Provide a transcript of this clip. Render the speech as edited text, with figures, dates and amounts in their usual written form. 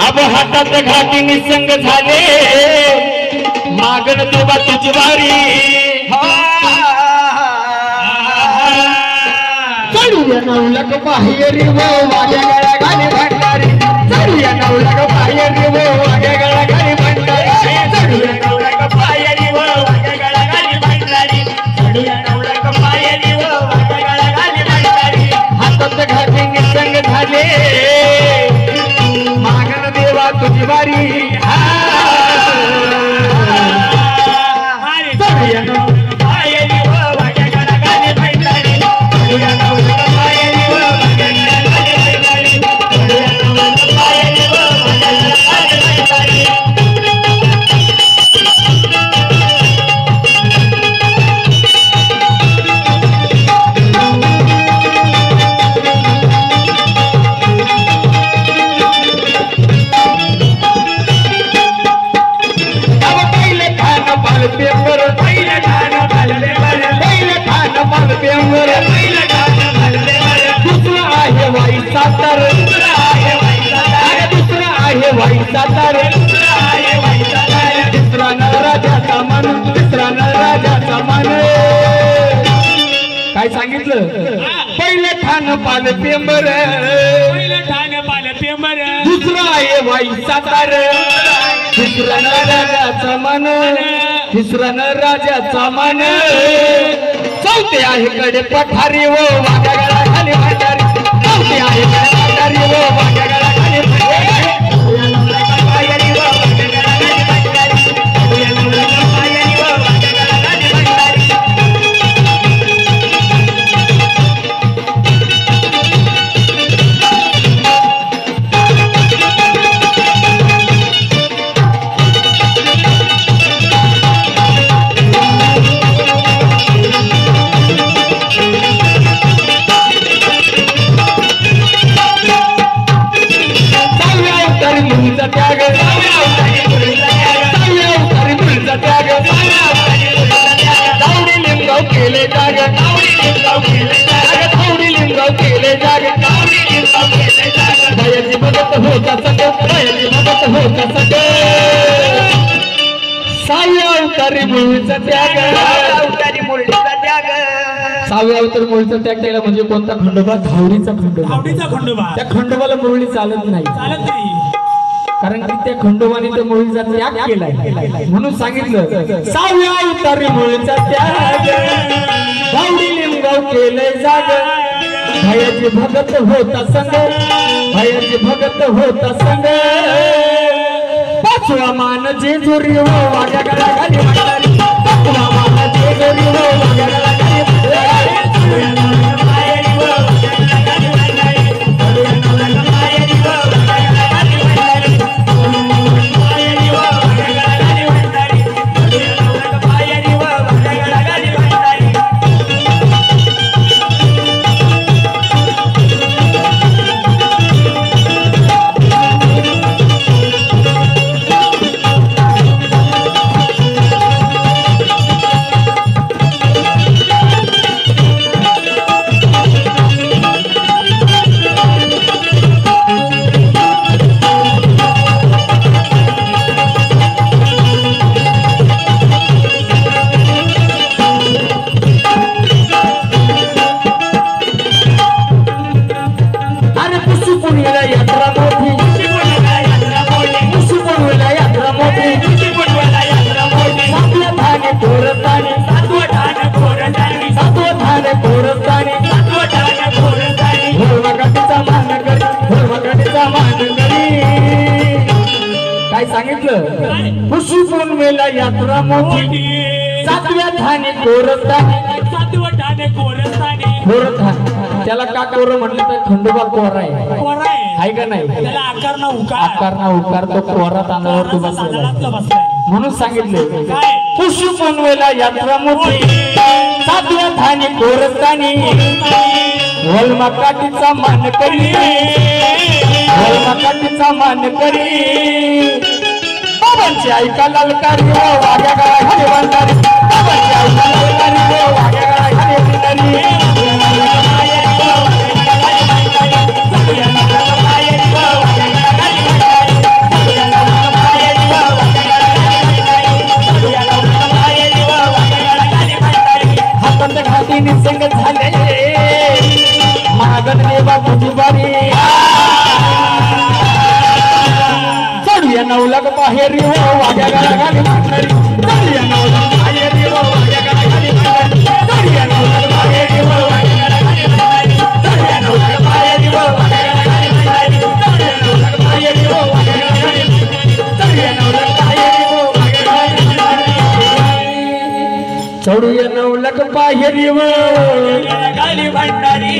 अब हातात घाटी निसंग झाले मागण देवा तुझी वारी चढूया नवलक बाहेरी वो वाग्या गळा घाली भंडारी चढूया नवलक बाहेरी वो वाग्या गळा घाली भंडारी चढूया नवलक पायरी व वाग्या गळा घाली भंडारी चढूया नवलक पायरी व वाग्या गळा घाली भंडारी हातात घाटी निसंग झाले मागण देवा तुझी वारी चढूया नवलक पायरी व वाग्या गळा घाली भंडारी चढूया नवलक पायरी व वाग्या गळा घाली भंडारी चढूया नवलक पायरी व वाग्या गळा घाली भंडारी पेपर पहिलं ठाण भरले बरं पहिलं ठाण माल पेपर पहिलं ठाण भरले बरं दुसरं आहे वाई सातार दुसरं आहे वाईचा दुसरं आहे वाई सातार दुसरं आहे वाईचा तिसरा नळराजाचा मान तिसरा नळराजाचा मान काय सांगितलं पहिलं ठाण पाल पेंबर पहिलं ठाण पाल पेंबर दुसरं आहे वाई सातार तिसरा नळराजाचा मान तिसरा नळराजाचा मान चौथे आहे कडे पठारी वो वाघा गळा खाली भंडारी चौथे आहे कडे पठारी वो वाघा गळा खाली पायरी व वाग्या गळा घाली भंडारी चढूया नवलक पायरी व वाग्या गळा घाली भंडारी मुलीचा त्याग मुलीचा त्याग धावडी लिंगाव केले जाग धावडी लिंगाव केले जाग भयाची मदत होता सग भयाची मदत होता सग साव्या अवतारी मुलीचा त्याग साव्या अवतारी मुलीचा त्याग केला म्हणजे कोणता खंडोबा धावडीचा खंडोबा आवडीचा खंडोबा त्या खंडोबाला मुरळी चालत नाही चालत नाही कारण की त्या खंडोबाने त्या मुरळीचा त्याग केलाय म्हणून सांगितलं साव्या अवतारी मुरळीचा त्याग धावडी लिंगाव केलंय जाग भयाची भगत होता संग भयाची भगत होता संग पाचवा मान जेजुरी हो वाग्या गळा घाली भंडारी पाचवा मान जेजुरी हो वाग्या गळा घाली भंडारी पायरी व वाग्या गळा घाली भंडारी चढूया नवलक पायरी व वाग्या गळा घाली भंडारी पायरी व वाग्या गळा घाली भंडारी चढूया नवलक पायरी व वाग्या गळा घाली भंडारी काय सांगितलं खुशी पौर्णिमेला यात्रा मोठी सातव्या ठाणे कोरस्थानी सातवं ठाणे कोरस्थानी कोरस्थान त्याला का कोर म्हटलं तर खंडोबा कोरा आहे कोरा आहे का नाही त्याला आकार ना उकार आकार ना उकार तो कोरा तांदळावरती बसलेला बसलाय म्हणून सांगितले काय खुशी पौर्णिमेला यात्रा मोठी सातव्या ठाणे कोरस्थानी वलमाकाठीचा मान करी वलमाकाठीचा मान करी बाबांची ऐका ललकारी हो वाग्या गळा खाली भंडारी बाबांची ऐका ललकारी हो वाग्या गळा खाली भंडारी पायरी हो वाघ्या गळाखाली भांडारी चढूया नवलख पायरी हो वाघ्या गळाखाली भांडारी चढूया नवलख पायरी हो वाघ्या गळाखाली भांडारी चढूया नवलख पायरी हो वाघ्या गळाखाली भांडारी चढूया नवलख पायरी हो वाघ्या गळाखाली चढूया नवलख पायरी हो वाघ्या गळाखाली भांडारी चढूया नवलख पायरी हो गाली भंडारी